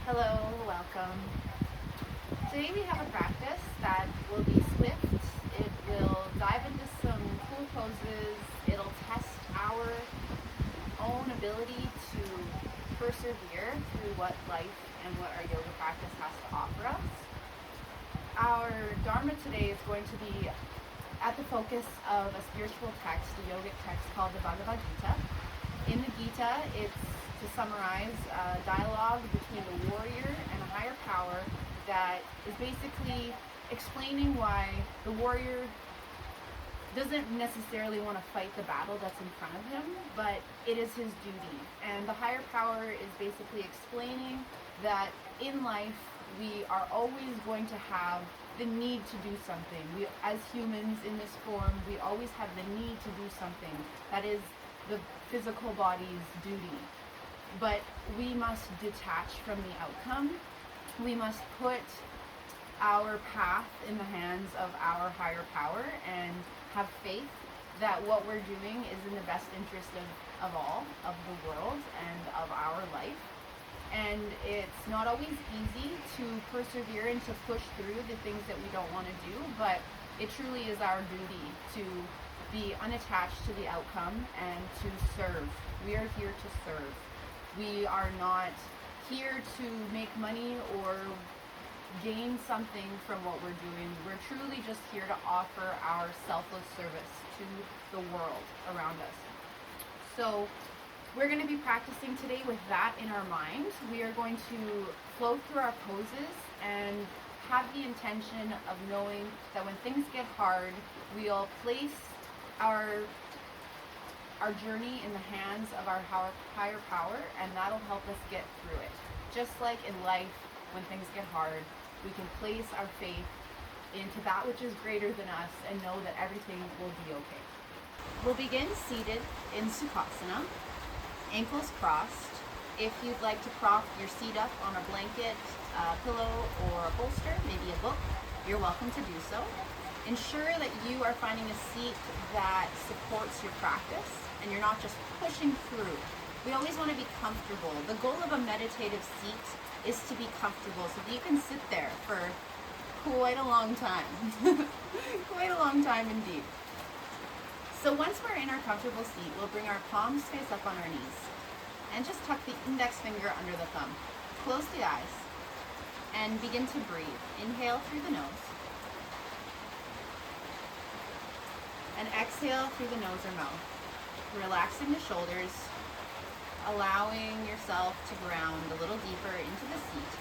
Hello, welcome. Today we have a practice that will be swift. It will dive into some cool poses. It'll test our own ability to persevere through what life and what our yoga practice has to offer us. Our Dharma today is going to be at the focus of a spiritual text, a yogic text called the Bhagavad Gita. In the Gita, it's, to summarize, a dialogue between a warrior and a higher power that is basically explaining why the warrior doesn't necessarily want to fight the battle that's in front of him, but it is his duty. And the higher power is basically explaining that in life we are always going to have the need to do something. We, as humans in this form, we always have the need to do something. That is the physical body's duty. But we must detach from the outcome. We must put our path in the hands of our higher power and have faith that what we're doing is in the best interest of all, of the world and of our life. And it's not always easy to persevere and to push through the things that we don't want to do, but it truly is our duty to be unattached to the outcome and to serve. We are here to serve. We are not here to make money or gain something from what we're doing. We're truly just here to offer our selfless service to the world around us. So we're going to be practicing today with that in our mind. We are going to flow through our poses and have the intention of knowing that when things get hard, we'll place our journey in the hands of our higher power, and that'll help us get through it. Just like in life, when things get hard, we can place our faith into that which is greater than us and know that everything will be okay. We'll begin seated in Sukhasana, ankles crossed. If you'd like to prop your seat up on a blanket, pillow, or a bolster, maybe a book, you're welcome to do so. Ensure that you are finding a seat that supports your practice and you're not just pushing through. We always want to be comfortable. The goal of a meditative seat is to be comfortable so that you can sit there for quite a long time. Quite a long time indeed. So once we're in our comfortable seat, we'll bring our palms face up on our knees and just tuck the index finger under the thumb. Close the eyes and begin to breathe. Inhale through the nose and exhale through the nose or mouth. Relaxing the shoulders, allowing yourself to ground a little deeper into the seat.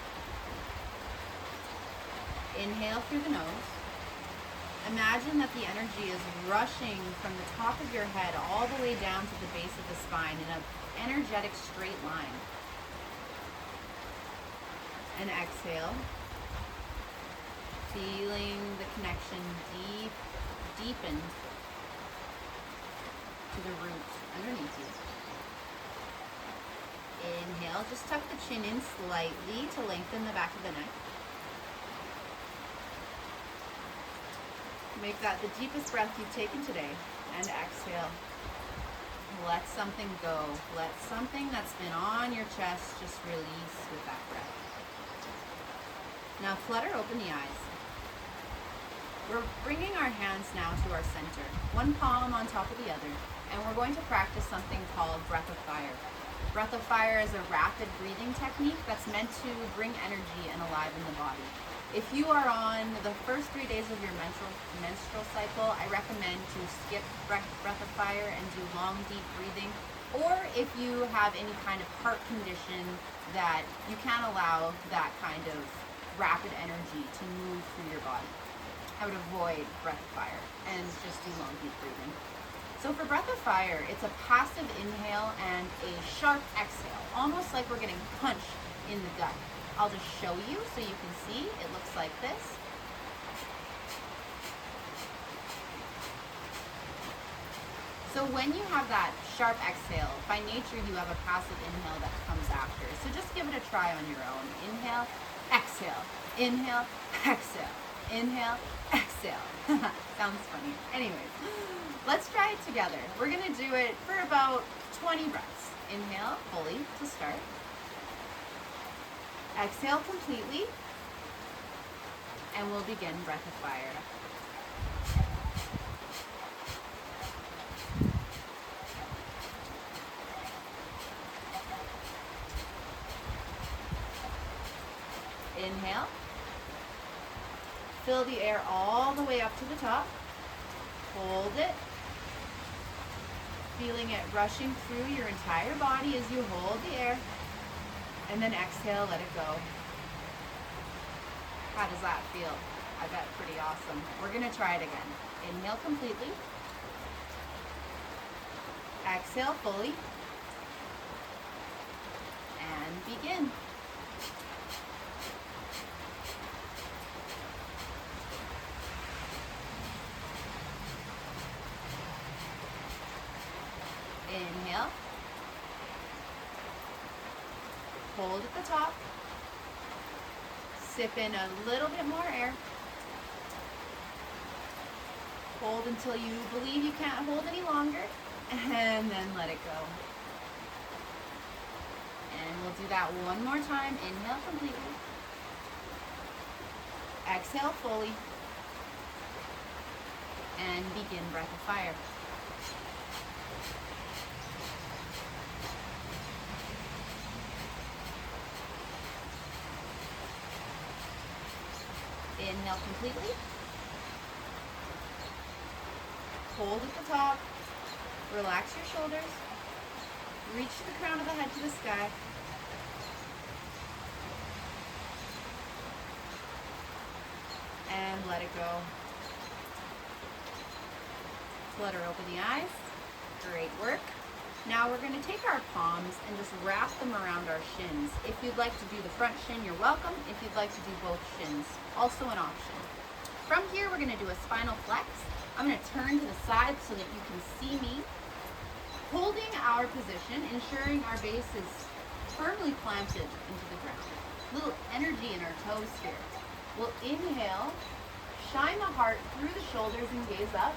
Inhale through the nose. Imagine that the energy is rushing from the top of your head all the way down to the base of the spine in an energetic straight line. And exhale, feeling the connection deepened to the roots underneath you. Inhale, just tuck the chin in slightly to lengthen the back of the neck. Make that the deepest breath you've taken today, and exhale. Let something go. Let something that's been on your chest just release with that breath. Now flutter open the eyes. We're bringing our hands now to our center, one palm on top of the other, and we're going to practice something called breath of fire. Breath of fire is a rapid breathing technique that's meant to bring energy and alive in the body. If you are on the first 3 days of your menstrual cycle, I recommend to skip breath of fire and do long, deep breathing. Or if you have any kind of heart condition that you can't allow that kind of rapid energy to move through your body, I would avoid breath of fire and just do long, deep breathing. So for breath of fire, it's a passive inhale and a sharp exhale, almost like we're getting punched in the gut. I'll just show you so you can see. It looks like this. So when you have that sharp exhale, by nature you have a passive inhale that comes after. So just give it a try on your own. Inhale, exhale, inhale, exhale, inhale, exhale. Sounds funny. Anyways, let's try it together. We're going to do it for about 20 breaths. Inhale fully to start. Exhale completely, and we'll begin breath of fire. Inhale. Fill the air all the way up to the top. Hold it. Feeling it rushing through your entire body as you hold the air. And then exhale, let it go. How does that feel? I bet pretty awesome. We're going to try it again. Inhale completely. Exhale fully. And begin. Inhale. Hold at the top. Sip in a little bit more air. Hold until you believe you can't hold any longer, and then let it go. And we'll do that one more time. Inhale completely. Exhale fully. And begin breath of fire. Inhale completely. Hold at the top. Relax your shoulders. Reach the crown of the head to the sky. And let it go. Flutter open the eyes. Great work. Now we're going to take our palms and just wrap them around our shins. If you'd like to do the front shin, you're welcome. If you'd like to do both shins, also an option. From here, we're going to do a spinal flex. I'm going to turn to the side so that you can see me. Holding our position, ensuring our base is firmly planted into the ground. A little energy in our toes here. We'll inhale, shine the heart through the shoulders and gaze up.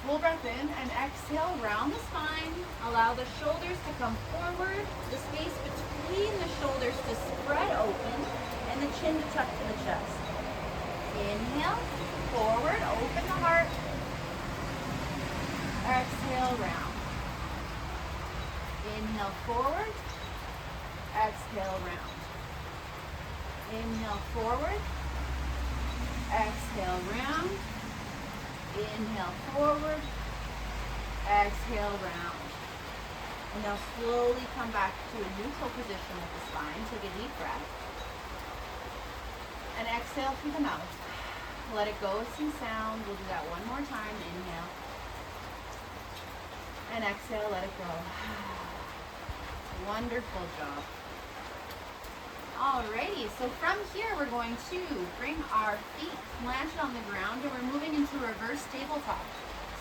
Full breath in and exhale, round the spine. Allow the shoulders to come forward, the space between the shoulders to spread open, and the chin to tuck to the chest. Inhale, forward, open the heart. Exhale, round. Inhale, forward. Exhale, round. Inhale, forward. Exhale, round. Inhale forward, exhale round. And now slowly come back to a neutral position with the spine. Take a deep breath. And exhale through the mouth. Let it go with some sound. We'll do that one more time. Inhale. And exhale, let it go. Wonderful job. Alrighty, so from here we're going to bring our feet planted on the ground and we're moving into reverse tabletop.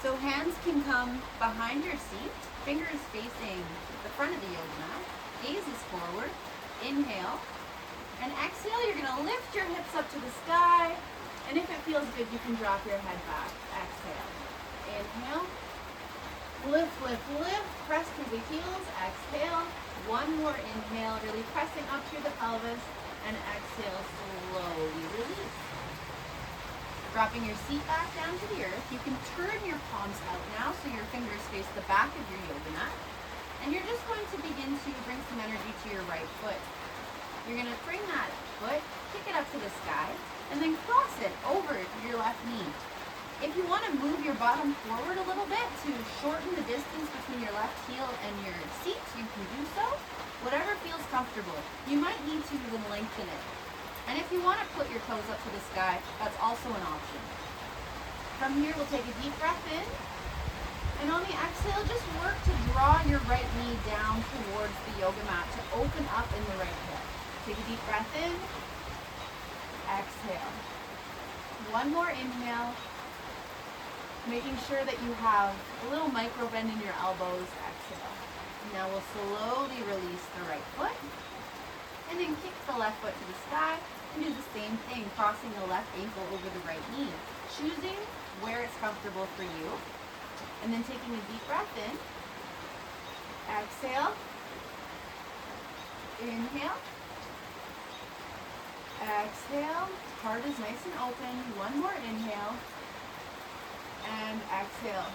So hands can come behind your seat, fingers facing the front of the yoga mat, gaze is forward, inhale, and exhale, you're going to lift your hips up to the sky, and if it feels good, you can drop your head back. Exhale. Inhale, lift, lift, lift, press through the heels, exhale. One more inhale, really pressing up through the pelvis, and exhale, slowly release. Dropping your seat back down to the earth. You can turn your palms out now so your fingers face the back of your yoga mat. And you're just going to begin to bring some energy to your right foot. You're going to bring that foot, kick it up to the sky, and then cross it over your left knee. If you want to move your bottom forward a little bit to shorten the distance between your left heel and your seat, you can do so. Whatever feels comfortable. You might need to even lengthen it. And if you want to put your toes up to the sky, that's also an option. From here, we'll take a deep breath in. And on the exhale, just work to draw your right knee down towards the yoga mat to open up in the right hip. Take a deep breath in. Exhale. One more inhale. Making sure that you have a little micro bend in your elbows. Exhale. Now we'll slowly release the right foot. And then kick the left foot to the sky. And do the same thing, crossing the left ankle over the right knee. Choosing where it's comfortable for you. And then taking a deep breath in. Exhale. Inhale. Exhale. Heart is nice and open. One more inhale. And exhale.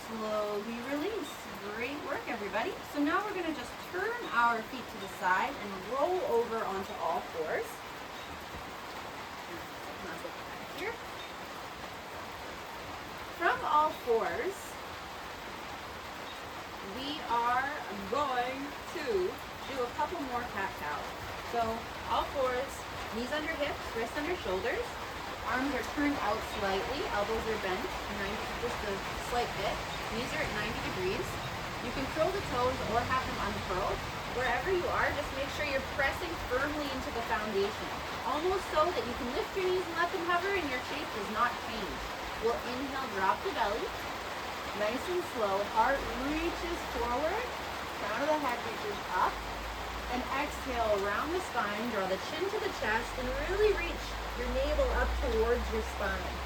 Slowly release. Great work, everybody. So now we're going to just turn our feet to the side and roll over onto all fours. Here. From all fours, we are going to do a couple more cat-cows. So all fours, knees under hips, wrists under shoulders. Arms are turned out slightly, elbows are bent, just a slight bit. Knees are at 90 degrees. You can curl the toes or have them uncurled. Wherever you are, just make sure you're pressing firmly into the foundation. Almost so that you can lift your knees and let them hover and your shape does not change. We'll inhale, drop the belly. Nice and slow. Heart reaches forward. Crown of the head reaches up. And exhale, round the spine. Draw the chin to the chest and really reach your navel up towards your spine.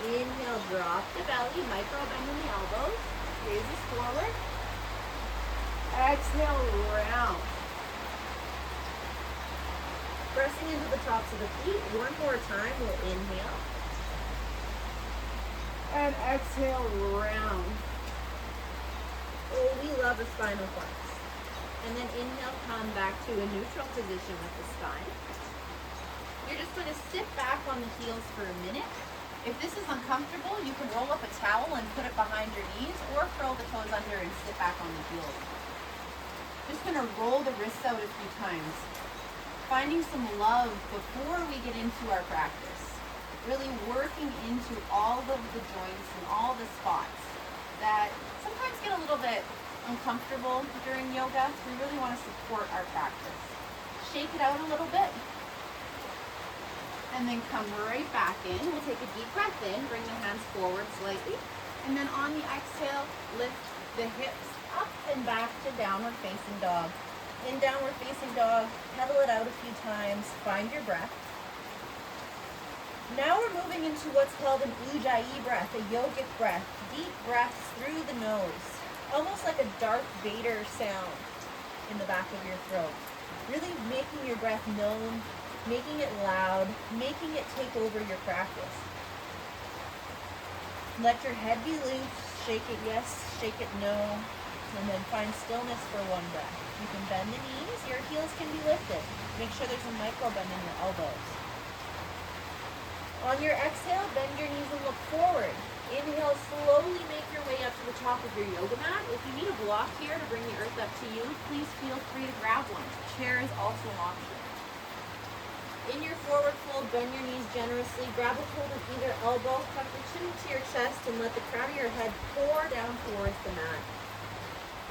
Inhale, drop the belly. Micro bend in the elbows. Raises forward. Exhale, round. Pressing into the tops of the feet. One more time, we'll inhale. And exhale, round. Oh, we love the spinal flex. And then inhale, come back to a neutral position with the spine. You're just going to sit back on the heels for a minute. If this is uncomfortable, you can roll up a towel and put it behind your knees or curl the toes under and sit back on the heels. Just going to roll the wrists out a few times. Finding some love before we get into our practice. Really working into all of the joints and all the spots that sometimes get a little bit uncomfortable during yoga. We really want to support our practice. Shake it out a little bit. And then come right back in. We'll take a deep breath in, bring the hands forward slightly. And then on the exhale, lift the hips up and back to downward facing dog. In downward facing dog, pedal it out a few times, find your breath. Now we're moving into what's called an Ujjayi breath, a yogic breath. Deep breaths through the nose, almost like a Darth Vader sound in the back of your throat. Really making your breath known, making it loud, making it take over your practice. Let your head be loose, shake it yes, shake it no, and then find stillness for one breath. You can bend the knees, your heels can be lifted. Make sure there's a micro bend in your elbows. On your exhale, bend your knees and look forward. Inhale, slowly make your way up to the top of your yoga mat. If you need a block here to bring the earth up to you, please feel free to grab one. Chair is also an option. In your forward fold, bend your knees generously. Grab a hold of either elbow, tuck your chin to your chest, and let the crown of your head pour down towards the mat.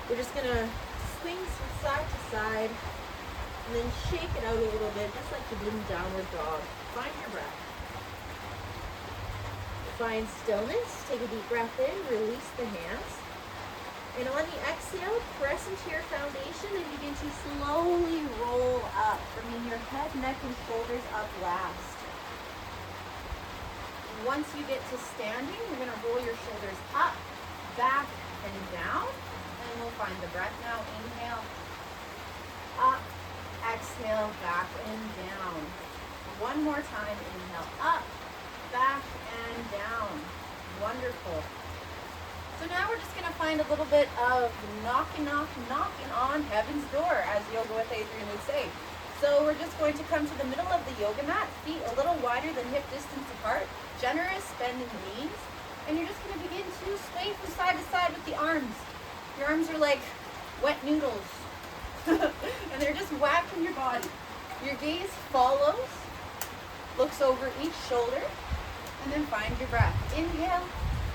We're just going to swing from side to side, and then shake it out a little bit, just like you did in downward dog. Find your breath. Find stillness. Take a deep breath in, release the hands. And on the exhale, press into your foundation and begin to slowly roll up, bringing your head, neck, and shoulders up last. Once you get to standing, you're going to roll your shoulders up, back, and down. And we'll find the breath now. Inhale, up, exhale, back and down. One more time. Inhale, up, back, and down. Wonderful. So now we're just going to find a little bit of knocking on heaven's door, as Yoga with Adrian would say. So we're just going to come to the middle of the yoga mat, feet a little wider than hip distance apart, generous bend in the knees, and you're just going to begin to sway from side to side with the arms. Your arms are like wet noodles, and they're just whacking your body. Your gaze follows, looks over each shoulder, and then find your breath. Inhale,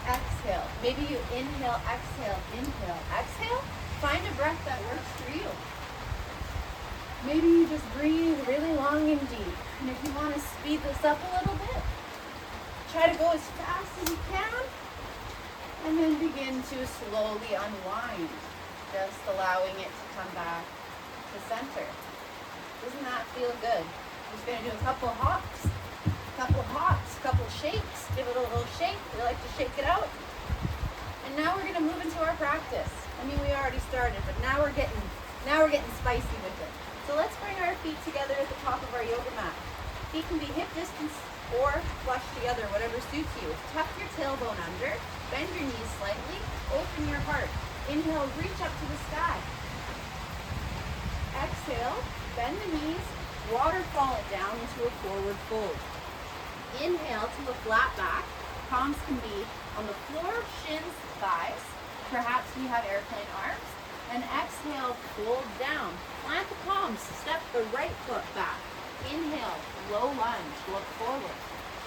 exhale. Maybe you inhale, exhale, inhale, exhale. Find a breath that works for you. Maybe you just breathe really long and deep. And if you want to speed this up a little bit, try to go as fast as you can. And then begin to slowly unwind. Just allowing it to come back to center. Doesn't that feel good? I'm just going to do a couple hops. Couple shakes. Give it a little shake. We like to shake it out. And now we're going to move into our practice. I mean, we already started, but now we're getting spicy with it. So let's bring our feet together at the top of our yoga mat. Feet can be hip distance or flush together, whatever suits you. Tuck your tailbone under, bend your knees slightly, open your heart. Inhale, reach up to the sky. Exhale, bend the knees, waterfall it down into a forward fold. Inhale to a flat back. Palms can be on the floor, shins, thighs. Perhaps we have airplane arms. And exhale, fold down. Plant the palms, step the right foot back. Inhale, low lunge, look forward.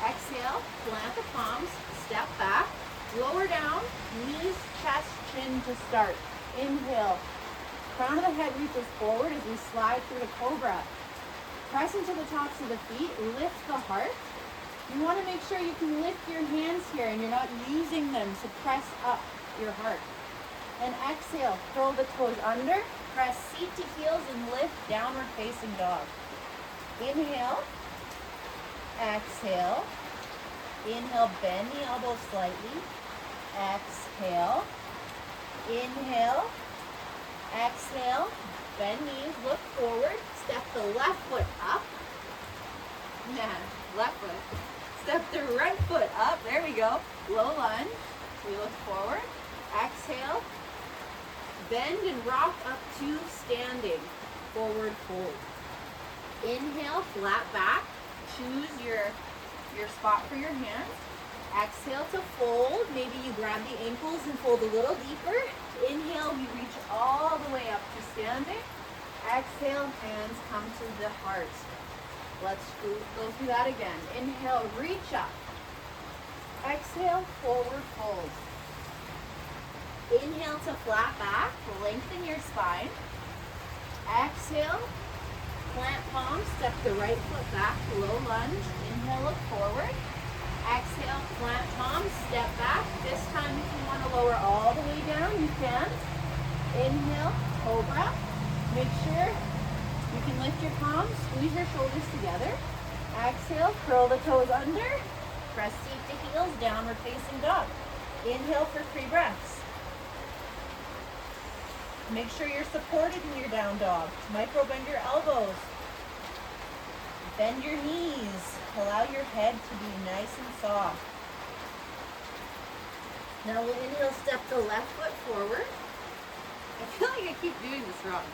Exhale, plant the palms, step back, lower down, knees, chest, chin to start. Inhale, crown of the head reaches forward as we slide through the cobra. Press into the tops of the feet, lift the heart. You want to make sure you can lift your hands here and you're not using them to press up your heart. And exhale, curl the toes under, press seat to heels and lift downward facing dog. Inhale, exhale, inhale, bend the elbows slightly, exhale, inhale, exhale, bend knees, look forward, step the left foot up, left foot, step the right foot up, there we go, low lunge, we look forward, exhale, bend and rock up to standing, forward fold. Inhale, flat back, choose your spot for your hands. Exhale to fold, maybe you grab the ankles and fold a little deeper. Inhale, we reach all the way up to standing. Exhale, hands come to the heart. Let's go through that again. Inhale, reach up. Exhale, forward fold. Inhale to flat back, lengthen your spine. Exhale, plant palms, step the right foot back, low lunge. Inhale, look forward. Exhale, plant palms, step back. This time if you want to lower all the way down, you can. Inhale, cobra. Make sure you can lift your palms, squeeze your shoulders together. Exhale, curl the toes under. Press seat to heels, downward facing dog. Inhale for 3 breaths. Make sure you're supported in your down dog. Micro bend your elbows. Bend your knees. Allow your head to be nice and soft. Now we'll inhale, step the left foot forward. I feel like I keep doing this wrong.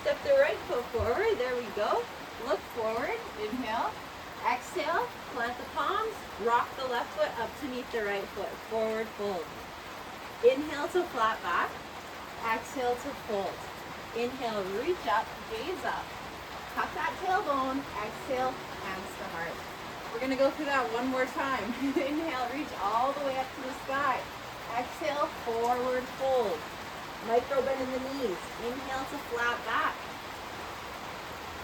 Step the right foot forward. There we go. Look forward. Inhale. Exhale. Plant the palms. Rock the left foot up to meet the right foot. Forward fold. Inhale to flat back. Exhale to fold. Inhale, reach up, gaze up. Tuck that tailbone. Exhale, hands to heart. We're going to go through that one more time. Inhale, reach all the way up to the sky. Exhale, forward fold. Micro bend in the knees. Inhale to flat back.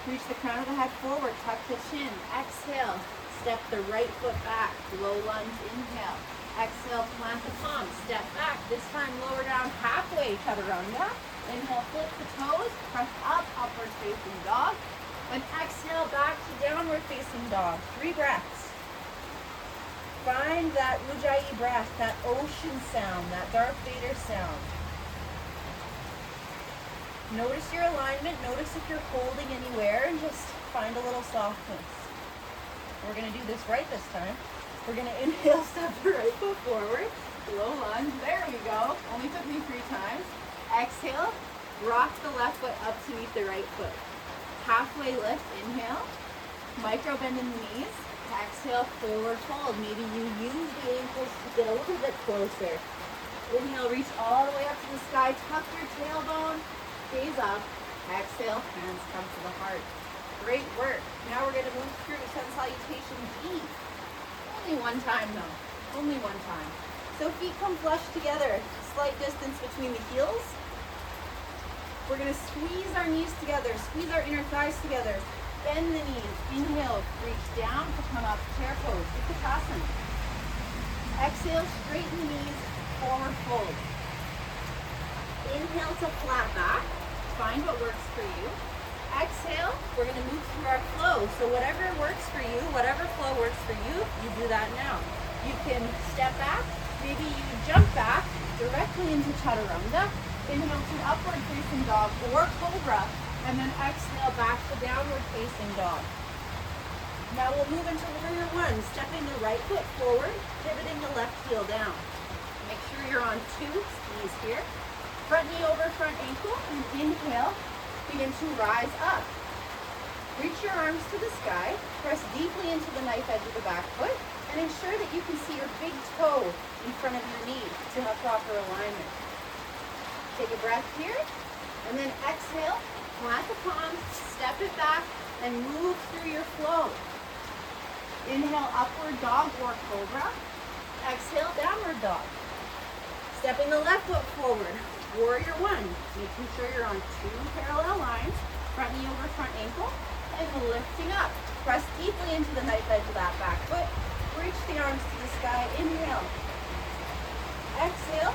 Reach the crown of the head forward, tuck the chin. Exhale, step the right foot back. Low lunge, inhale. Exhale, plant the palms, step back. This time lower down halfway, chaturanga. Inhale, flip the toes, press up, upward facing dog. And exhale, back to downward facing dog. 3 breaths. Find that Ujjayi breath, that ocean sound, that Darth Vader sound. Notice your alignment, notice if you're holding anywhere, and just find a little softness. We're going to do this right this time. We're going to inhale, step the right foot forward, low lunge, there we go. Only took me 3 times. Exhale, rock the left foot up to meet the right foot. Halfway lift, inhale, micro bend in the knees. Exhale, forward fold. Maybe you use the ankles to get a little bit closer. Inhale, reach all the way up to the sky, tuck your tailbone, gaze up. Exhale, hands come to the heart. Great work. Now we're going to move through Sun Salutation G. Only one time though, only one time. So feet come flush together, slight distance between the heels. We're gonna squeeze our knees together, squeeze our inner thighs together, bend the knees, inhale, reach down to come up, chair pose, Utkatasana. Exhale, straighten the knees, forward fold. Inhale to flat back, find what works for you. Exhale, we're going to move through our flow. So whatever works for you, whatever flow works for you, you do that now. You can step back, maybe you jump back directly into chaturanga, inhale to upward facing dog or cobra, And then exhale back to downward facing dog. Now we'll move into warrior one, stepping the right foot forward, pivoting the left heel down. Make sure you're on two skis here. Front knee over front ankle, and inhale, begin to rise up. Reach your arms to the sky, press deeply into the knife edge of the back foot, and ensure that you can see your big toe in front of your knee to have proper alignment. Take a breath here, and then exhale, plant the palms, step it back, and move through your flow. Inhale, upward dog or cobra. Exhale, downward dog. Stepping the left foot forward, warrior one, making sure you're on two parallel lines, front knee over front ankle, and lifting up. Press deeply into the knife edge of that back foot. Reach the arms to the sky. Inhale. Exhale.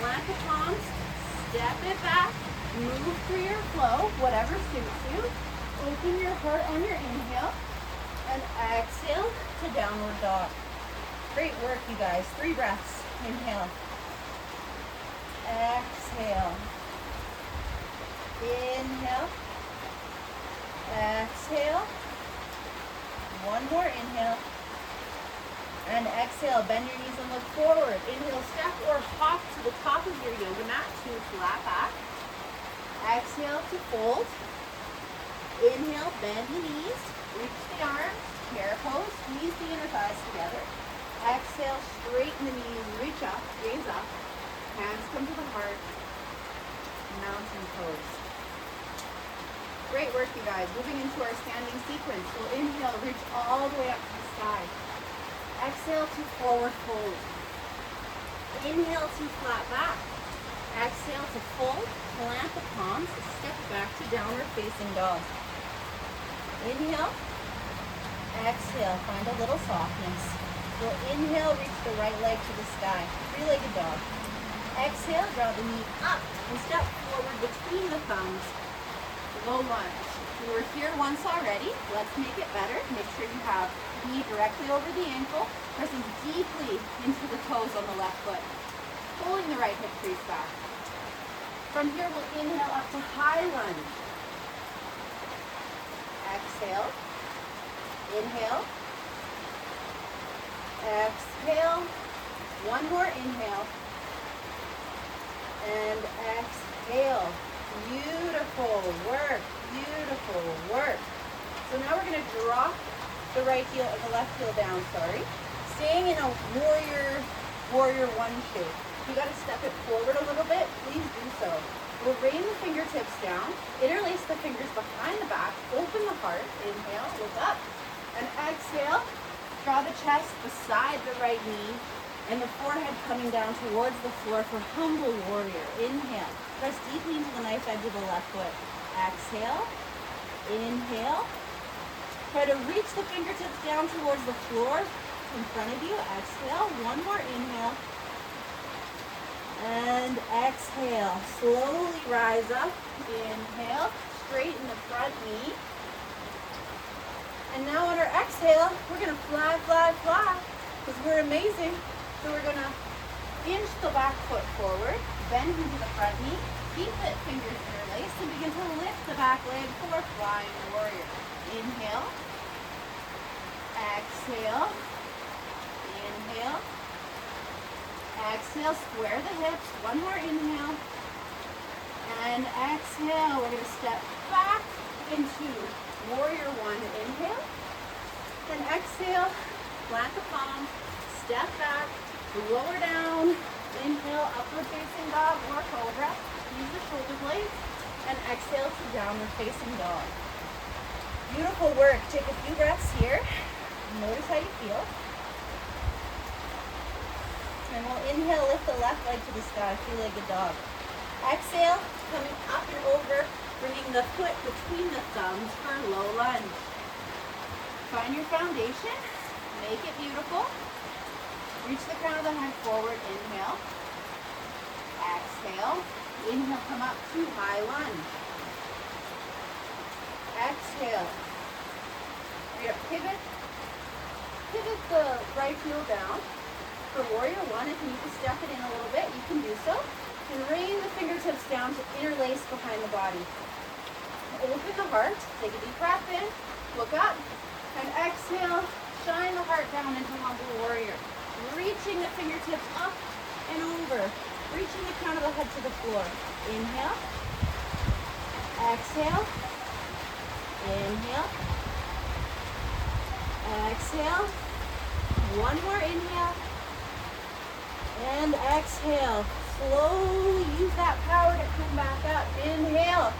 Plant the palms. Step it back. Move through your flow, whatever suits you. Open your heart on your inhale. And exhale to downward dog. Great work, you guys. 3 breaths. Inhale. Exhale. Inhale. Exhale. One more inhale. And exhale, bend your knees and look forward. Inhale, step or hop to the top of your yoga mat to flat back. Exhale to fold. Inhale, bend the knees, reach the arms, chair pose, squeeze the inner thighs together. Exhale, straighten the knees, reach up, gaze up. Hands come to the heart. Mountain pose. Great work, you guys. Moving into our standing sequence. We'll inhale, reach all the way up to the sky. Exhale to forward fold. Inhale to flat back. Exhale to fold. Plant the palms. Step back to downward facing dog. Inhale. Exhale. Find a little softness. We'll inhale, reach the right leg to the sky. 3-legged dog. Exhale, draw the knee up and step forward between the thumbs. Low lunge. We were here once already. Let's make it better. Make sure you have knee directly over the ankle, pressing deeply into the toes on the left foot, pulling the right hip crease back. From here, we'll inhale up to high lunge. Exhale. Inhale. Exhale. One more inhale. And exhale. Beautiful work. Beautiful work. So now we're going to drop the right heel and the left heel down, staying in a warrior one shape. If you got to step it forward a little bit, please do so. We'll rain the fingertips down, interlace the fingers behind the back, open the heart, inhale, look up, and exhale, draw the chest beside the right knee, and the forehead coming down towards the floor for humble warrior. Inhale, press deeply into the knife edge of the left foot. Exhale, inhale. Try to reach the fingertips down towards the floor in front of you. Exhale. One more inhale. And exhale. Slowly rise up. Inhale. Straighten the front knee. And now on our exhale, we're going to fly, fly, fly. Because we're amazing. So we're going to inch the back foot forward. Bend into the front knee. Keep the fingers interlaced. And begin to lift the back leg for flying warrior. Inhale. Exhale. Inhale. Exhale. Square the hips. One more inhale. And exhale. We're going to step back into warrior one. Inhale. And exhale. Plant the palms. Step back. Lower down. Inhale. Upward facing dog or cobra. Use the shoulder blades. And exhale to downward facing dog. Beautiful work. Take a few breaths here. Notice how you feel. And we'll inhale, lift the left leg to the sky, 3-legged dog. Exhale, coming up and over, bringing the foot between the thumbs for low lunge. Find your foundation. Make it beautiful. Reach the crown of the head forward. Inhale. Exhale. Inhale, come up to high lunge. Exhale. We're going to pivot the right heel down. For warrior one, if you need to step it in a little bit, you can do so. And rain the fingertips down to interlace behind the body. open the heart. Take a deep breath in. Look up. And exhale. Shine the heart down into humble warrior. Reaching the fingertips up and over. Reaching the crown of the head to the floor. Inhale. Exhale. Inhale. Exhale. One more inhale. And exhale. Slowly use that power to come back up. Inhale.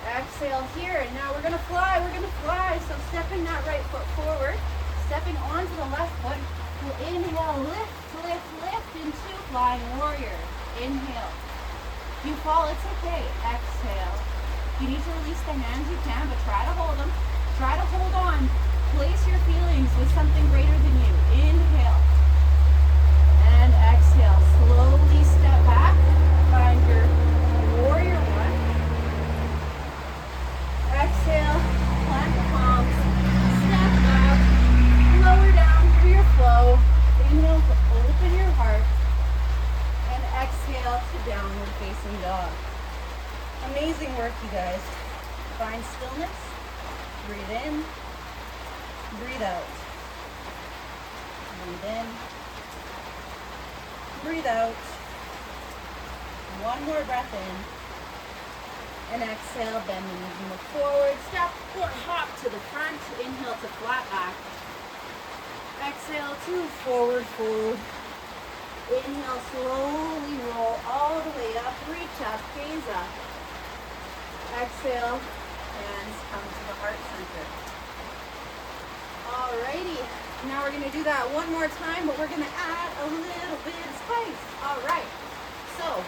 Exhale here. And now we're going to fly. We're going to fly. So stepping that right foot forward. Stepping onto the left foot. We'll inhale. Lift, lift, lift into flying warrior. Inhale. If you fall, it's okay. Exhale. If you need to release the hands, you can, but try to hold them. Try to hold on. Place your feelings with something greater than you. Inhale. And exhale. Slowly step back. Find your warrior one. Exhale. Plant the palms. Step back. Lower down through your flow. Inhale to open your heart. And exhale to downward facing dog. Amazing work, you guys. Find stillness. Breathe in. Breathe out. Breathe in. Breathe out. One more breath in. And exhale, bend the knees and look forward. Step or hop to the front. Inhale to flat back. Exhale to forward fold. Inhale, slowly roll all the way up. Reach up, gaze up. Exhale, hands come to the heart center. Alrighty, now we're going to do that one more time, but we're going to add a little bit of spice. Alright, so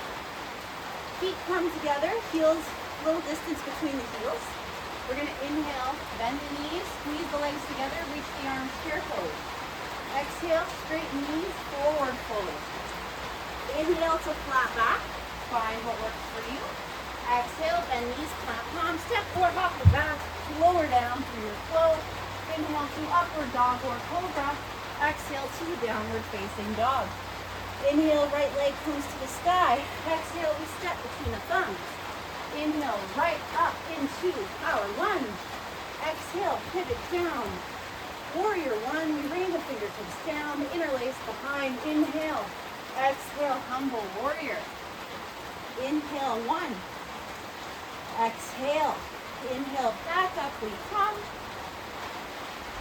feet come together, heels, little distance between the heels. We're going to inhale, bend the knees, squeeze the legs together, reach the arms, chair pose. Exhale, straighten knees, forward fold. Inhale to flat back, find what works for you. Exhale, bend knees, plant palms, step or hop the back, lower down through your flow. Inhale to upward dog or cobra. Exhale to downward facing dog. Inhale, right leg comes to the sky. Exhale, we step between the thumbs. Inhale, right up into our lunge. Exhale, pivot down. Warrior one, we bring the fingertips down, interlace behind. Inhale, exhale, humble warrior. Inhale, one. Exhale, inhale, back up we come.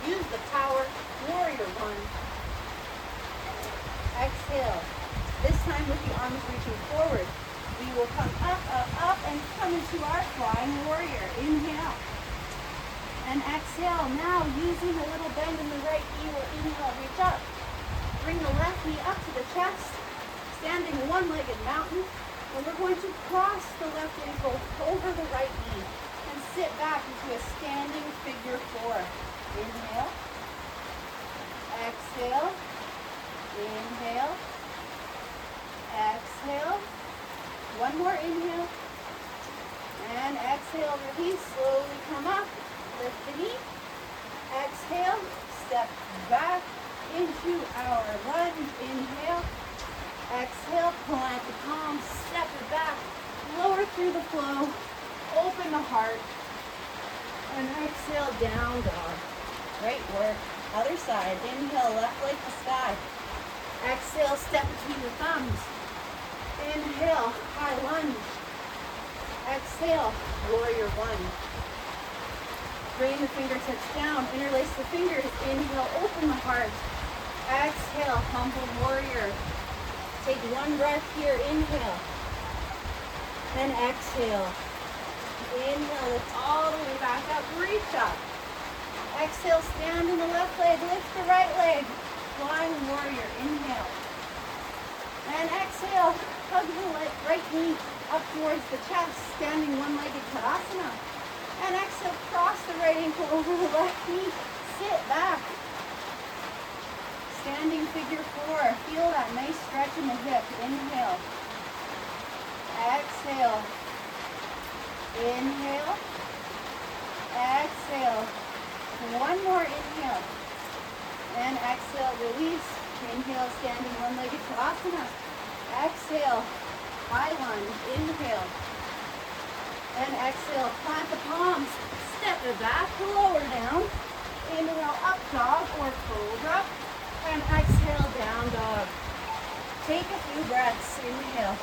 Use the power, warrior one. Exhale. This time with the arms reaching forward. We will come up, up, up, and come into our flying warrior. Inhale. And exhale. Now using a little bend in the right knee, we'll inhale, reach up. Bring the left knee up to the chest. Standing one-legged mountain. And we're going to cross the left ankle over the right knee and sit back into a standing figure four. Inhale. Exhale. Inhale. Exhale. One more inhale. And exhale, release. Slowly come up. Lift the knee. Exhale. Step back into our lunge. Inhale. Exhale, plant the palms, step it back, lower through the flow, open the heart, and exhale, down dog. Great work. Other side. Inhale, left leg to sky. Exhale, step between the thumbs. Inhale, high lunge. Exhale, warrior one. Bring the fingertips down, interlace the fingers. Inhale, open the heart. Exhale, humble warrior. Take one breath here, inhale, and exhale. Inhale, lift all the way back up, reach up. Exhale, stand in the left leg, lift the right leg. Flying warrior, inhale. And exhale, hug the right knee up towards the chest, standing one-legged Tadasana. And exhale, cross the right ankle over the left knee, sit back. Standing figure four. Feel that nice stretch in the hip. Inhale. Exhale. Inhale. Exhale. One more inhale. And exhale, release. Inhale, standing one-legged Tadasana. Exhale. High lunge. Inhale. And exhale, plant the palms. Step it back, lower down. Inhale, up dog or cobra. And exhale, down dog. Take a few breaths. Inhale.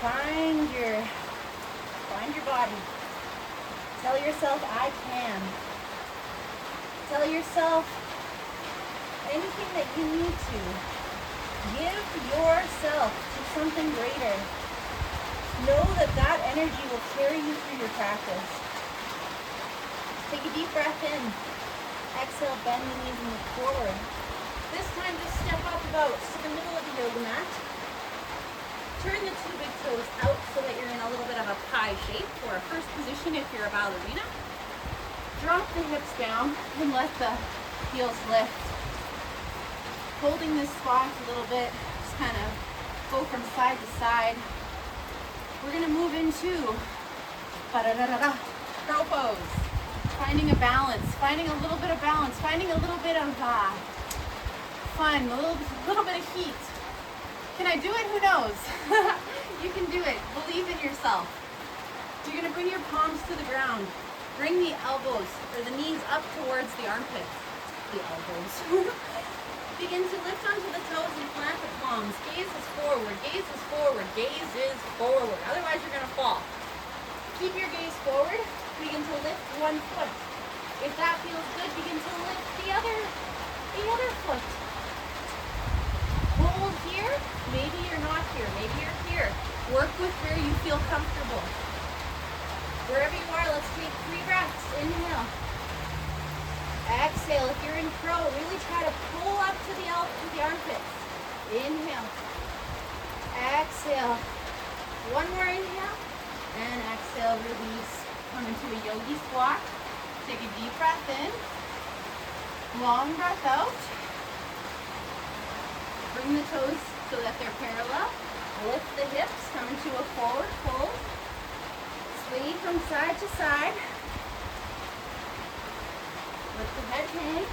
Find your body. Tell yourself, I can. Tell yourself anything that you need to. Give yourself to something greater. Know that that energy will carry you through your practice. Take a deep breath in. Exhale, bend the knees and look forward. This time just step up about to the middle of the yoga mat. Turn the two big toes out so that you're in a little bit of a pie shape for a first position if you're a ballerina. Drop the hips down and let the heels lift. Holding this spot a little bit, just kind of go from side to side. We're going to move into crow pose. Finding a balance, finding a little bit of balance, finding a little bit of fun, a little bit of heat. Can I do it? Who knows? You can do it. Believe in yourself. You're going to bring your palms to the ground. Bring the elbows or the knees up towards the armpits. The elbows. Begin to lift onto the toes and plant the palms. Gaze is forward, gaze is forward, gaze is forward. Otherwise you're going to fall. Keep your gaze forward. Begin to lift one foot. If that feels good, begin to lift the other foot. Hold here. Maybe you're not here. Maybe you're here. Work with where you feel comfortable. Wherever you are, let's take 3 breaths. Inhale. Exhale. If you're in crow, really try to pull up to the armpits. Inhale. Exhale. One more inhale. And exhale, release. Come into a yogi squat. Take a deep breath in. Long breath out. Bring the toes so that they're parallel. Lift the hips. Come into a forward fold. Sway from side to side. Let the head hang.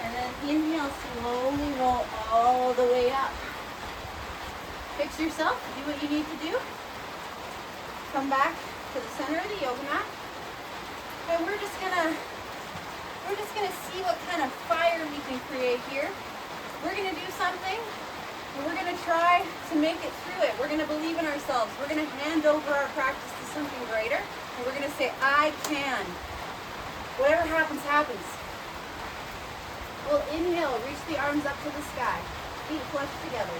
And then inhale, slowly roll all the way up. Fix yourself. Do what you need to do. Come back to the center of the yoga mat. And we're just gonna see what kind of fire we can create here. We're gonna do something, and we're gonna try to make it through it. We're gonna believe in ourselves. We're gonna hand over our practice to something greater, and we're gonna say, I can. Whatever happens, happens. We'll inhale, reach the arms up to the sky. Feet flush together.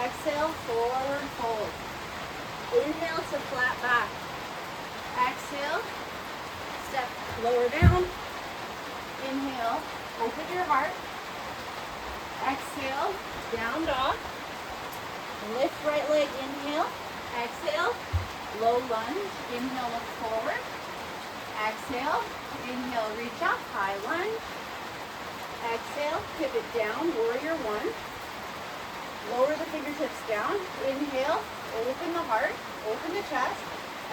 Exhale, forward fold. Inhale to flat back. Exhale, step lower down. Inhale, open your heart. Exhale, down dog. Lift right leg, inhale. Exhale, low lunge. Inhale, look forward. Exhale, inhale, reach up, high lunge. Exhale, pivot down, warrior one. Lower the fingertips down. Inhale, open the heart, open the chest.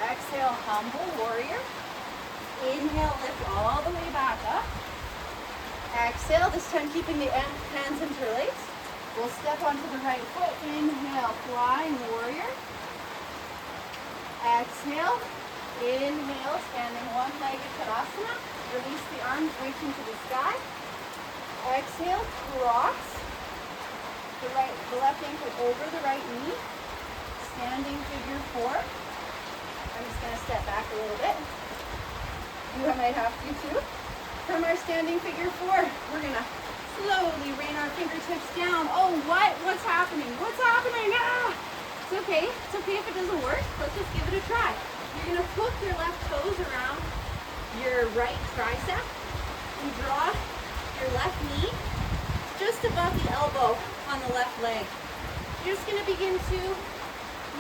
Exhale, humble warrior. Inhale, lift all the way back up. Exhale, this time keeping the hands interlaced. We'll step onto the right foot. Inhale, flying warrior. Exhale. Inhale, standing one-legged Tadasana. Release the arms, reaching to the sky. Exhale, cross. The left ankle over the right knee. Standing figure 4. I'm just going to step back a little bit. You might have to too. From our standing figure 4, we're going to slowly rain our fingertips down. Oh, what? What's happening? What's happening? Ah! It's okay. It's okay if it doesn't work. Let's just give it a try. You're going to hook your left toes around your right tricep and draw your left knee just above the elbow on the left leg. You're just going to begin to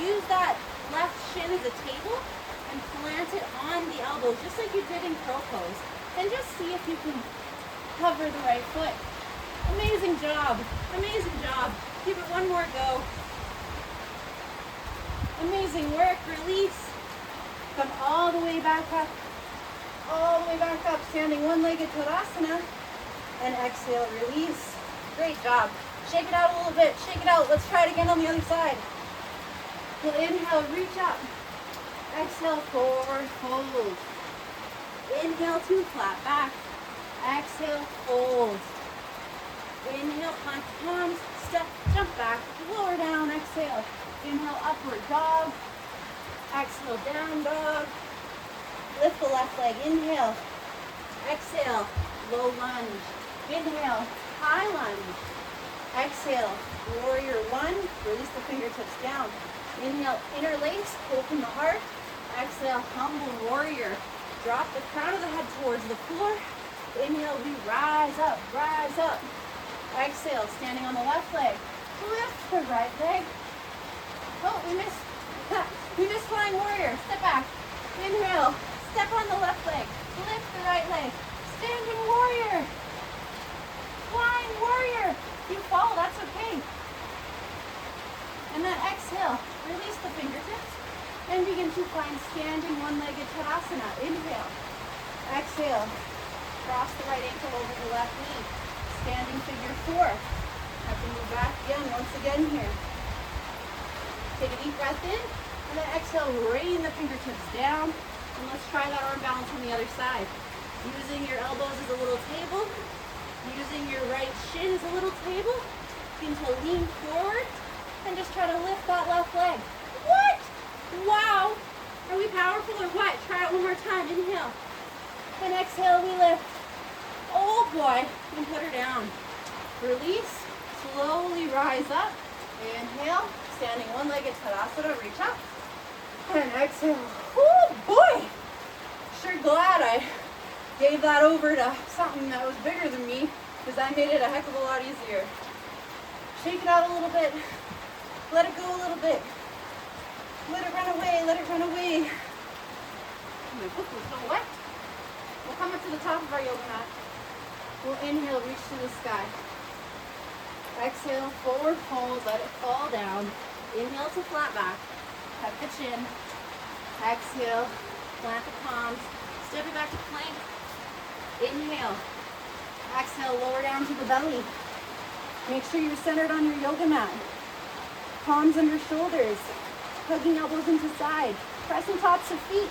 use that left shin as a table and plant it on the elbow, just like you did in crow pose. And just see if you can cover the right foot. Amazing job. Amazing job. Give it one more go. Amazing work. Release. Come all the way back up. All the way back up. Standing one-legged Tadasana. And exhale, release. Great job. Shake it out a little bit. Shake it out. Let's try it again on the other side. We'll inhale, reach up. Exhale, forward fold. Inhale to flat back. Exhale, fold. Inhale, plant the palms, step, jump back, lower down, exhale. Inhale, upward dog. Exhale, down dog. Lift the left leg, inhale. Exhale, low lunge. Inhale, high lunge. Exhale, warrior one. Release the fingertips down. Inhale, interlace, open the heart. Exhale, humble warrior. Drop the crown of the head towards the floor. Inhale, we rise up, rise up. Exhale, standing on the left leg. Lift the right leg. Oh, we missed. We missed flying warrior. Step back. Inhale, step on the left leg. Lift the right leg. Standing warrior. Flying warrior. You fall, that's okay. And then exhale, release the fingertips and begin to find standing one-legged Tadasana. Inhale. Exhale. Cross the right ankle over the left knee. Standing figure four. Have to move back again once again here. Take a deep breath in and then exhale, rain the fingertips down. And let's try that arm balance on the other side. Using your elbows as a little table. Using your right shin as a little table. Begin to lean forward and just try to lift that left leg. What? Wow. Are we powerful or what? Try it one more time. Inhale. And exhale, we lift. Oh boy. And put her down. Release. Slowly rise up. Inhale. Standing one-legged Tadasana. Reach up. And exhale. Oh boy. Sure glad I gave that over to something that was bigger than me, because that made it a heck of a lot easier. Shake it out a little bit. Let it go a little bit. Let it run away. Let it run away. My book was so wet. We'll come up to the top of our yoga mat. We'll inhale, reach to the sky. Exhale, forward fold, let it fall down. Inhale to flat back. Tuck the chin. Exhale, plant the palms. Step it back to plank. Inhale. Exhale, lower down to the belly. Make sure you're centered on your yoga mat. Palms under shoulders. Hugging elbows into side. Pressing tops of feet.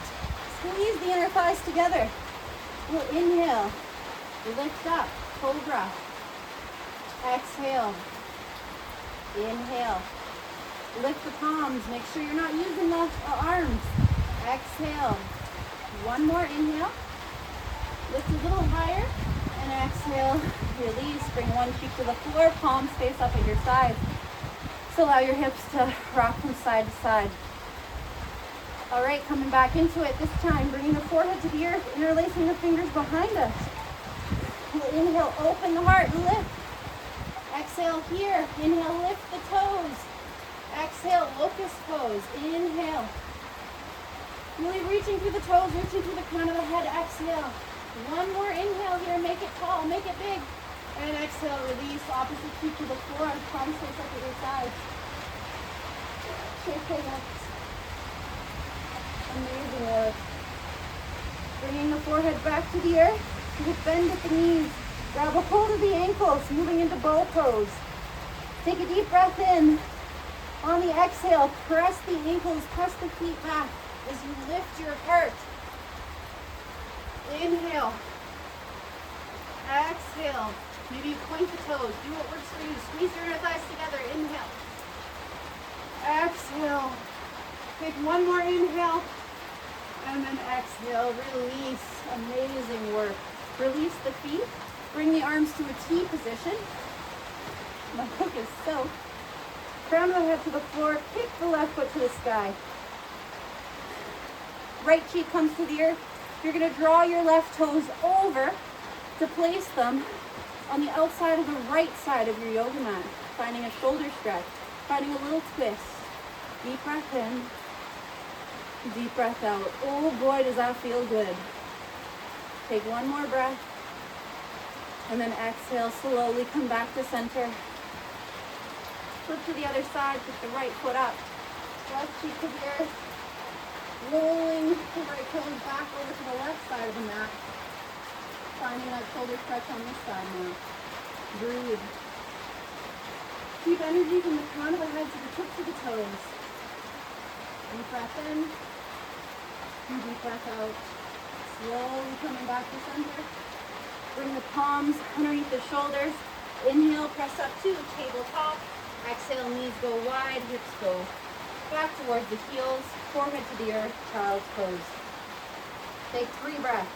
Squeeze the inner thighs together. We'll inhale. Lift up. Cobra. Exhale. Inhale. Lift the palms. Make sure you're not using the arms. Exhale. One more inhale. Lift a little higher. And exhale. Release. Bring one cheek to the floor. Palms face up at your sides. Just allow your hips to rock from side to side. All right, coming back into it this time. Bringing the forehead to the earth. Interlacing the fingers behind us. We'll inhale. Open the heart. Lift. Exhale here. Inhale. Lift the toes. Exhale. Locust pose. Inhale. Really reaching through the toes. Reaching through the crown of the head. Exhale. One more inhale here. Make it tall. Make it big. And exhale, release, opposite cheek to the floor, palms face up at your sides. Shake it up. Amazing work. Bringing the forehead back to the earth. Bend at the knees. Grab a hold of the ankles, moving into bow pose. Take a deep breath in. On the exhale, press the ankles, press the feet back as you lift your heart. Inhale. Exhale. Maybe point the toes. Do what works for you. Squeeze your inner thighs together. Inhale. Exhale. Take one more inhale. And then exhale. Release. Amazing work. Release the feet. Bring the arms to a T position. My hook is soaked. Crown of the head to the floor. Kick the left foot to the sky. Right cheek comes to the earth. You're going to draw your left toes over to place them on the outside of the right side of your yoga mat, finding a shoulder stretch, finding a little twist. Deep breath in, deep breath out. Oh boy, does that feel good. Take one more breath, and then exhale, slowly come back to center. Flip to the other side, put the right foot up. Left cheek to the earth. Rolling the right toes back over to the left side of the mat. Finding that shoulder stretch on this side now. Breathe. Keep energy from the crown of the head to the tips of the toes. Deep breath in. Deep breath out. Slowly coming back to center. Bring the palms underneath the shoulders. Inhale, press up to tabletop. Exhale, knees go wide, hips go back towards the heels, forehead to the earth, child's pose. Take 3 breaths.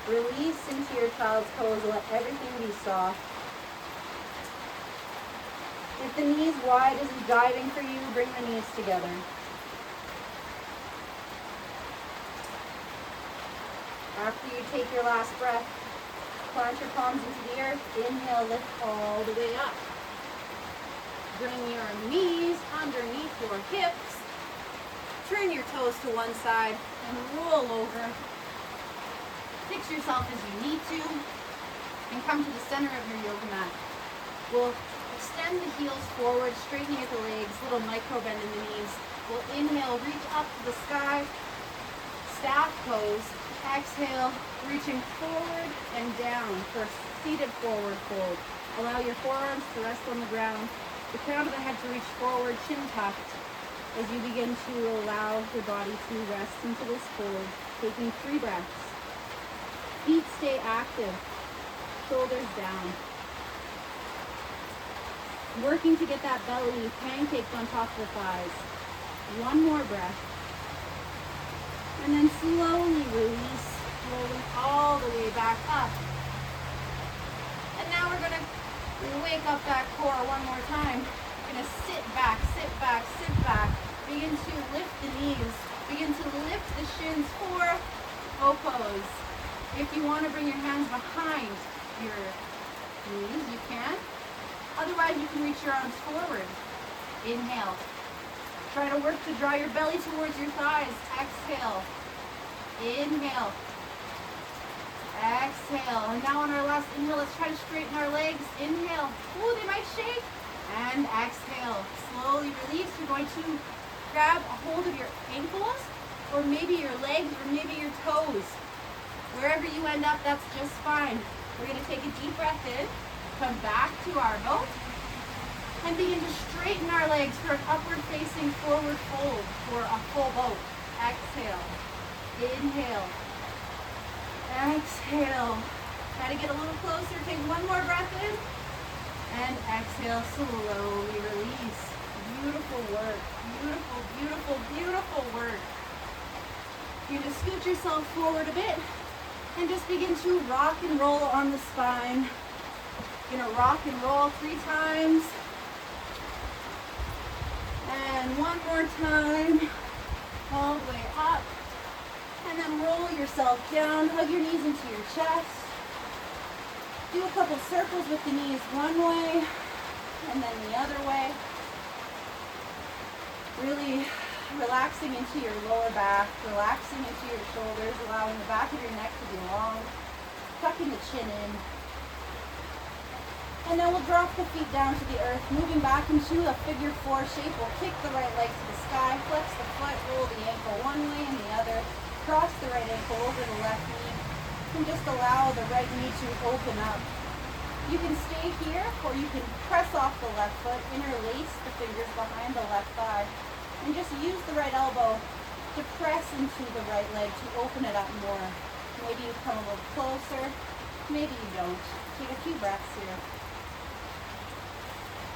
Release into your child's pose, let everything be soft. If the knees wide isn't diving for you, bring the knees together. After you take your last breath, plant your palms into the earth. Inhale, lift all the way up. Bring your knees underneath your hips. Turn your toes to one side and roll over. Fix yourself as you need to and come to the center of your yoga mat. We'll extend the heels forward, straightening at the legs, little micro bend in the knees. We'll inhale, reach up to the sky, staff pose. Exhale, reaching forward and down for seated forward fold. Allow your forearms to rest on the ground, the crown of the head to reach forward, chin tucked, as you begin to allow your body to rest into this fold, taking 3 breaths. Feet stay active, shoulders down. Working to get that belly pancaked on top of the thighs. 1 more breath. And then slowly release, rolling all the way back up. And now we're going to wake up that core one more time. We're going to sit back, sit back, sit back. Begin to lift the knees. Begin to lift the shins for O pose. If you want to bring your hands behind your knees, you can. Otherwise, you can reach your arms forward. Inhale. Try to work to draw your belly towards your thighs. Exhale. Inhale. Exhale. And now on our last inhale, let's try to straighten our legs. Inhale. Ooh, they might shake. And exhale. Slowly release. You're going to grab a hold of your ankles, or maybe your legs, or maybe your toes. Wherever you end up, that's just fine. We're going to take a deep breath in. Come back to our boat. And begin to straighten our legs for an upward facing forward fold for a full boat. Exhale. Inhale. Exhale. Try to get a little closer. Take 1 more breath in. And exhale. Slowly release. Beautiful work. Beautiful, beautiful, beautiful work. You're going to scoot yourself forward a bit and just begin to rock and roll on the spine. You're going to rock and roll 3 times. And 1 more time, all the way up, and then roll yourself down, hug your knees into your chest. Do a couple circles with the knees one way, and then the other way. Really relaxing into your lower back, relaxing into your shoulders, allowing the back of your neck to be long, tucking the chin in. And then we'll drop the feet down to the earth, moving back into a figure 4 shape. We'll kick the right leg to the sky, flex the foot, roll the ankle one way and the other, cross the right ankle over the left knee, and just allow the right knee to open up. You can stay here, or you can press off the left foot, interlace the fingers behind the left thigh, and just use the right elbow to press into the right leg to open it up more. Maybe you come a little closer, maybe you don't. Take a few breaths here.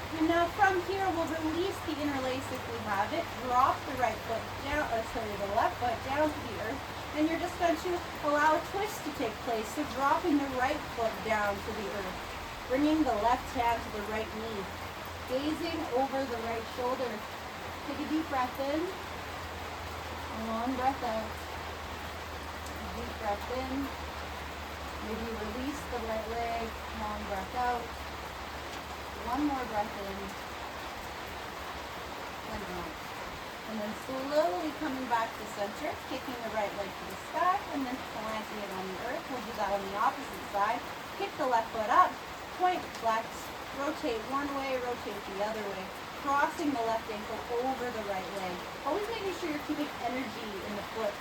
And now from here, we'll release the interlace if we have it. Drop the right foot down, the left foot down to the earth. And you're just going to allow a twist to take place. So dropping the right foot down to the earth. Bringing the left hand to the right knee. Gazing over the right shoulder. Take a deep breath in. A long breath out. A deep breath in. Maybe release the right leg. Long breath out. 1 more breath in, and out. And then slowly coming back to center, kicking the right leg to the sky, and then planting it on the earth. We'll do that on the opposite side. Kick the left foot up, point, flex, rotate one way, rotate the other way. Crossing the left ankle over the right leg. Always making sure you're keeping energy in the foot.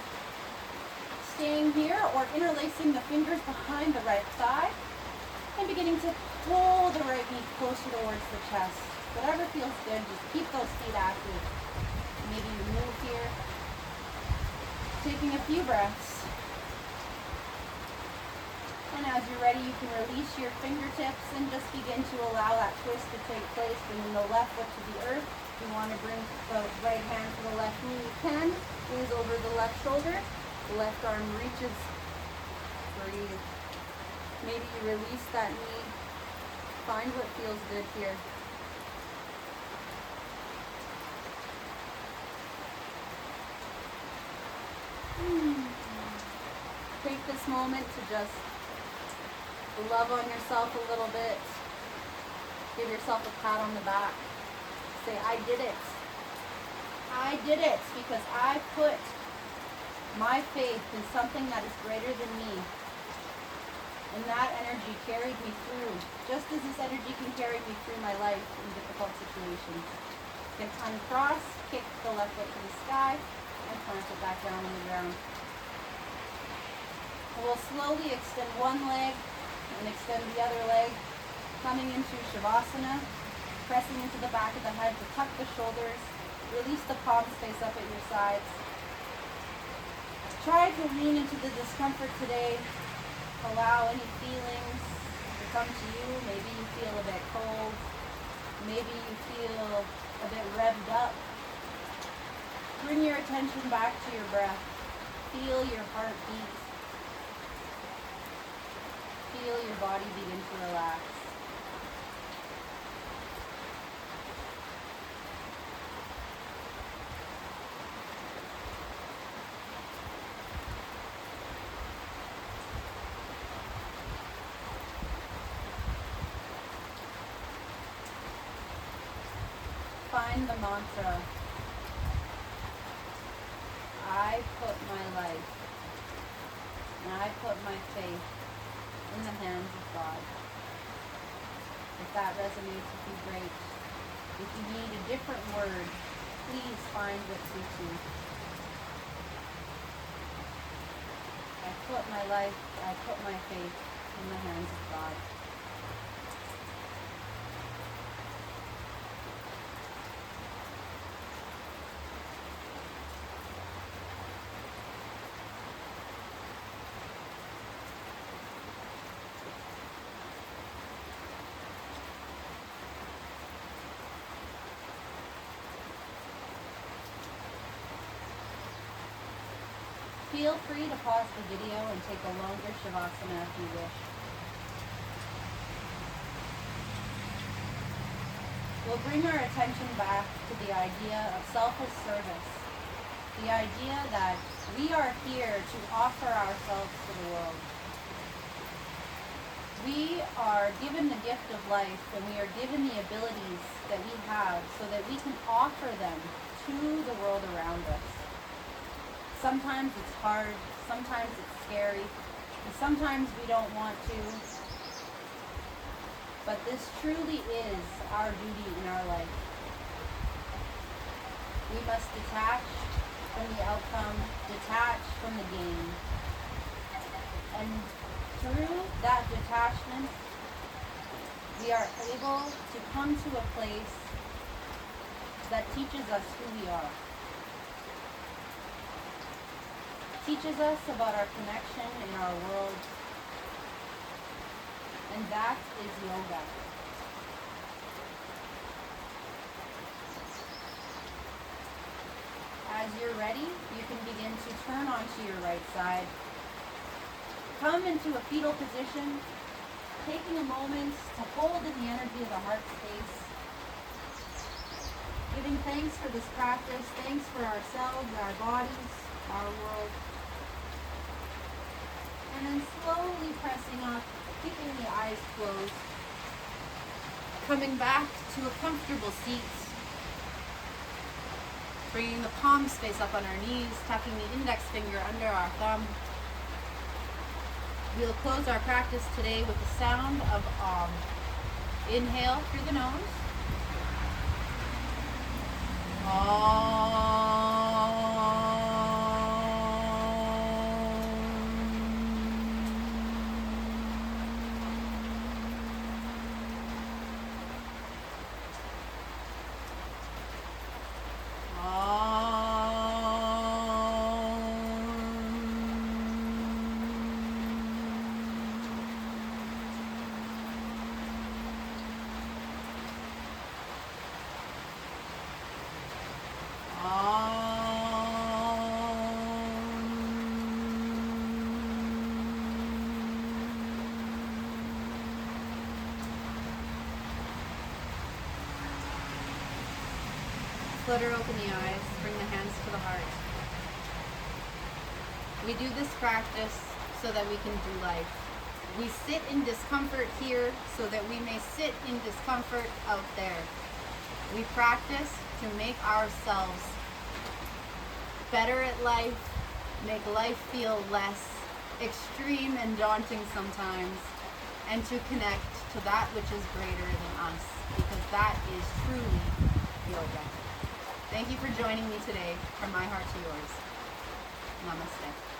Staying here, or interlacing the fingers behind the right thigh, and beginning to pull the right knee closer towards the chest. Whatever feels good, just keep those feet active. Maybe you move here. Taking a few breaths. And as you're ready, you can release your fingertips and just begin to allow that twist to take place. Bringing the left foot to the earth. If you want to bring the right hand to the left knee, you can. Gaze over the left shoulder. The left arm reaches. Breathe. Maybe you release that knee. Find what feels good here. Take this moment to just love on yourself a little bit. Give yourself a pat on the back. Say, I did it. I did it because I put my faith in something that is greater than me. And that energy carried me through, just as this energy can carry me through my life in difficult situations. You can uncross, kick the left foot to the sky, and plant it back down on the ground. We'll slowly extend one leg and extend the other leg, coming into Shavasana, pressing into the back of the head to tuck the shoulders, release the palms face up at your sides. Try to lean into the discomfort today. Allow any feelings to come to you. Maybe you feel a bit cold. Maybe you feel a bit revved up. Bring your attention back to your breath. Feel your heart beat. Feel your body begin to relax. Find the mantra. I put my life and I put my faith in the hands of God. If that resonates with you, great. If you need a different word, please find what suits you. I put my life, I put my faith in the hands of God. Feel free to pause the video and take a longer Shavasana if you wish. We'll bring our attention back to the idea of selfless service. The idea that we are here to offer ourselves to the world. We are given the gift of life and we are given the abilities that we have so that we can offer them to the world around us. Sometimes it's hard, sometimes it's scary, and sometimes we don't want to. But this truly is our duty in our life. We must detach from the outcome, detach from the gain. And through that detachment, we are able to come to a place that teaches us who we are. Teaches us about our connection in our world, and that is yoga. As you're ready, you can begin to turn onto your right side. Come into a fetal position, taking a moment to hold in the energy of the heart space. Giving thanks for this practice, thanks for ourselves, our bodies, our world. And then slowly pressing up, keeping the eyes closed. Coming back to a comfortable seat. Bringing the palms face up on our knees, tucking the index finger under our thumb. We'll close our practice today with the sound of Om. Inhale through the nose. Om. Flutter open the eyes, bring the hands to the heart. We do this practice so that we can do life. We sit in discomfort here so that we may sit in discomfort out there. We practice to make ourselves better at life, make life feel less extreme and daunting sometimes, and to connect to that which is greater than us, because that is truly yoga. Thank you for joining me today, from my heart to yours. Namaste.